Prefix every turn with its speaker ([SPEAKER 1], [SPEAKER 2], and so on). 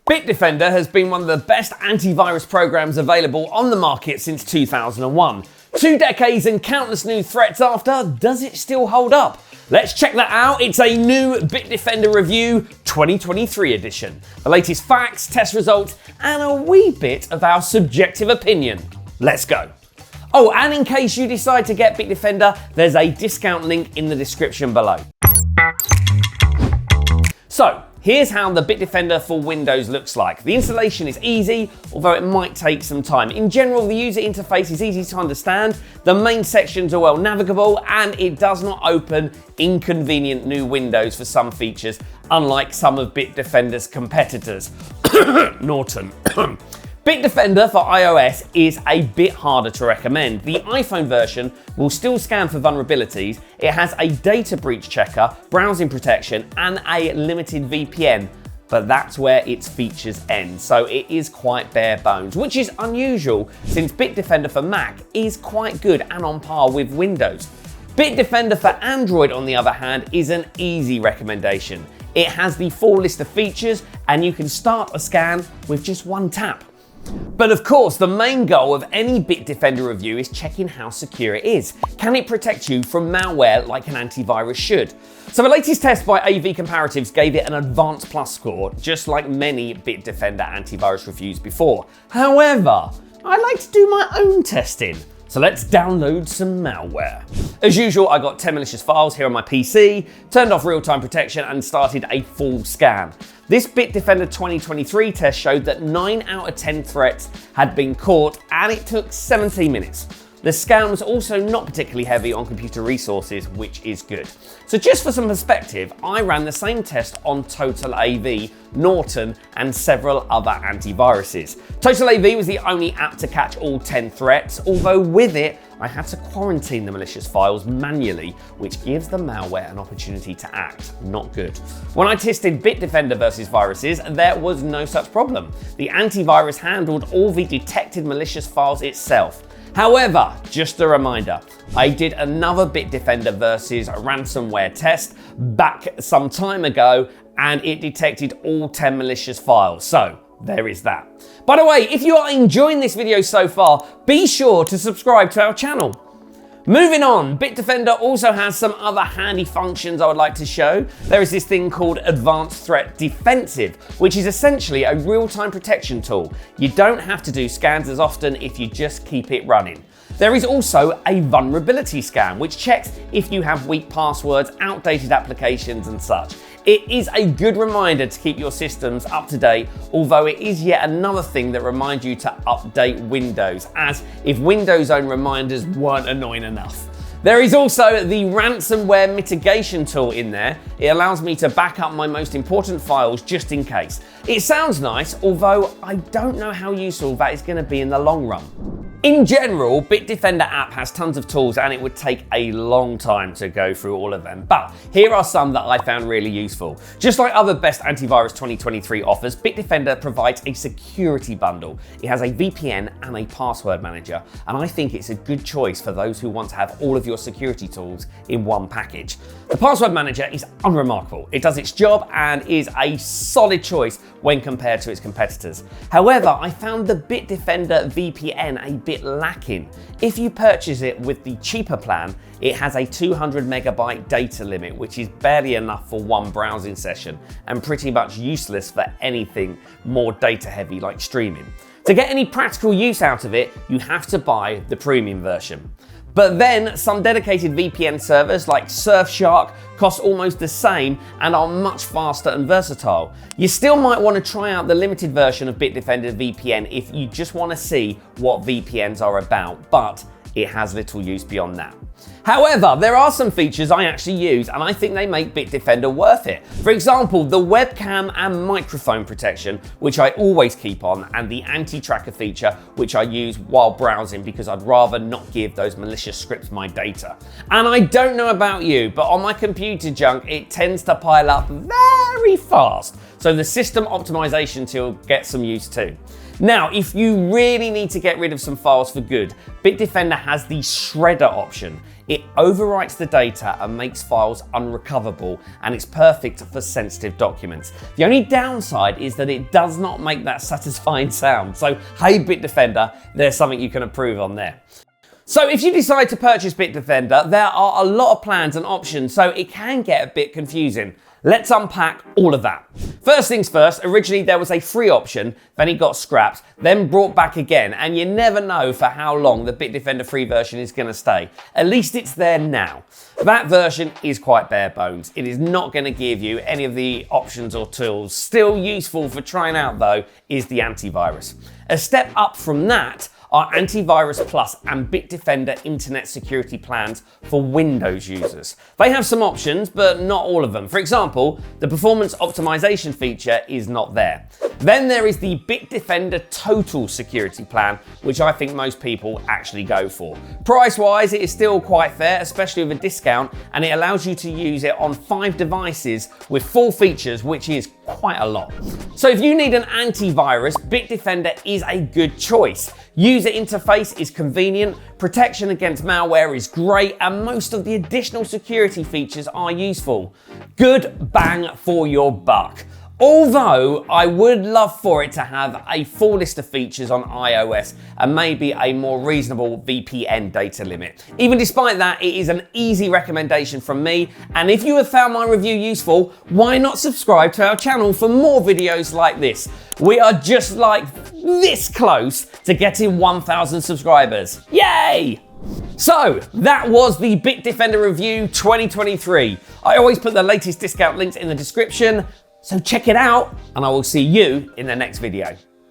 [SPEAKER 1] Bitdefender has been one of the best antivirus programs available on the market since 2001. 2 decades and countless new threats after, does it still hold up? Let's check that out. It's a new Bitdefender Review 2023 edition. The latest facts, test results, and a wee bit of our subjective opinion. Let's go. Oh, and in case you decide to get Bitdefender, there's a discount link in the description below. So, here's how the Bitdefender for Windows looks like. The installation is easy, although it might take some time. In general, the user interface is easy to understand, the main sections are well navigable, and it does not open inconvenient new windows for some features, unlike some of Bitdefender's competitors. Norton. Bitdefender for iOS is a bit harder to recommend. The iPhone version will still scan for vulnerabilities. It has a data breach checker, browsing protection, and a limited VPN, but that's where its features end. So it is quite bare bones, which is unusual since Bitdefender for Mac is quite good and on par with Windows. Bitdefender for Android, on the other hand, is an easy recommendation. It has the full list of features and you can start a scan with just one tap. But of course, the main goal of any Bitdefender review is checking how secure it is. Can it protect you from malware like an antivirus should? So the latest test by AV Comparatives gave it an Advanced Plus score, just like many Bitdefender antivirus reviews before. However, I like to do my own testing. So let's download some malware. As usual, I got 10 malicious files here on my PC, turned off real-time protection and started a full scan. This Bitdefender 2023 test showed that 9 out of 10 threats had been caught and it took 17 minutes. The scan was also not particularly heavy on computer resources, which is good. So just for some perspective, I ran the same test on Total AV, Norton, and several other antiviruses. Total AV was the only app to catch all 10 threats, although with it, I had to quarantine the malicious files manually, which gives the malware an opportunity to act. Not good. When I tested Bitdefender versus viruses, there was no such problem. The antivirus handled all the detected malicious files itself. However, just a reminder, I did another Bitdefender versus ransomware test back some time ago and it detected all 10 malicious files. So there is that. By the way, if you are enjoying this video so far, be sure to subscribe to our channel. Moving on, Bitdefender also has some other handy functions I would like to show. There is this thing called Advanced Threat Defensive, which is essentially a real-time protection tool. You don't have to do scans as often if you just keep it running. There is also a vulnerability scan, which checks if you have weak passwords, outdated applications and such. It is a good reminder to keep your systems up to date, although it is yet another thing that reminds you to update Windows, as if Windows own reminders weren't annoying enough. There is also the ransomware mitigation tool in there. It allows me to back up my most important files just in case. It sounds nice, although I don't know how useful that is going to be in the long run. In general, Bitdefender app has tons of tools and it would take a long time to go through all of them, but here are some that I found really useful. Just like other Best Antivirus 2023 offers, Bitdefender provides a security bundle. It has a VPN and a password manager, and I think it's a good choice for those who want to have all of your security tools in one package. The password manager is unremarkable. It does its job and is a solid choice when compared to its competitors. However, I found the Bitdefender VPN a bit lacking. If you purchase it with the cheaper plan, it has a 200 megabyte data limit, which is barely enough for one browsing session and pretty much useless for anything more data heavy like streaming. To get any practical use out of it, you have to buy the premium version. But then some dedicated VPN servers like Surfshark cost almost the same and are much faster and versatile. You still might want to try out the limited version of Bitdefender VPN if you just want to see what VPNs are about, but it has little use beyond that. However, there are some features I actually use and I think they make Bitdefender worth it. For example, the webcam and microphone protection, which I always keep on, and the anti-tracker feature, which I use while browsing because I'd rather not give those malicious scripts my data. And I don't know about you, but on my computer junk, it tends to pile up very fast. so the system optimization tool gets some use too. Now, if you really need to get rid of some files for good, Bitdefender has the shredder option. It overwrites the data and makes files unrecoverable, and it's perfect for sensitive documents. The only downside is that it does not make that satisfying sound. So, hey Bitdefender, there's something you can improve on there. So if you decide to purchase Bitdefender, there are a lot of plans and options, so it can get a bit confusing. Let's unpack all of that. First things first, originally there was a free option, then it got scrapped, then brought back again, and you never know for how long the Bitdefender free version is going to stay. At least it's there now. That version is quite bare bones. It is not going to give you any of the options or tools. Still useful for trying out though is the antivirus. A step up from that are Antivirus Plus and Bitdefender Internet Security plans for Windows users. They have some options, but not all of them. For example, the performance optimization feature is not there. Then there is the Bitdefender Total Security plan, which I think most people actually go for. Price-wise, it is still quite fair, especially with a discount, and it allows you to use it on 5 devices with full features, which is quite a lot. So if you need an antivirus, Bitdefender is a good choice. User interface is convenient, protection against malware is great, and most of the additional security features are useful. Good bang for your buck. Although I would love for it to have a full list of features on iOS and maybe a more reasonable VPN data limit. Even despite that, it is an easy recommendation from me, and if you have found my review useful, why not subscribe to our channel for more videos like this? We are just like this close to getting 1,000 subscribers. Yay! So, that was the Bitdefender Review 2023. I always put the latest discount links in the description, so check it out, and I will see you in the next video.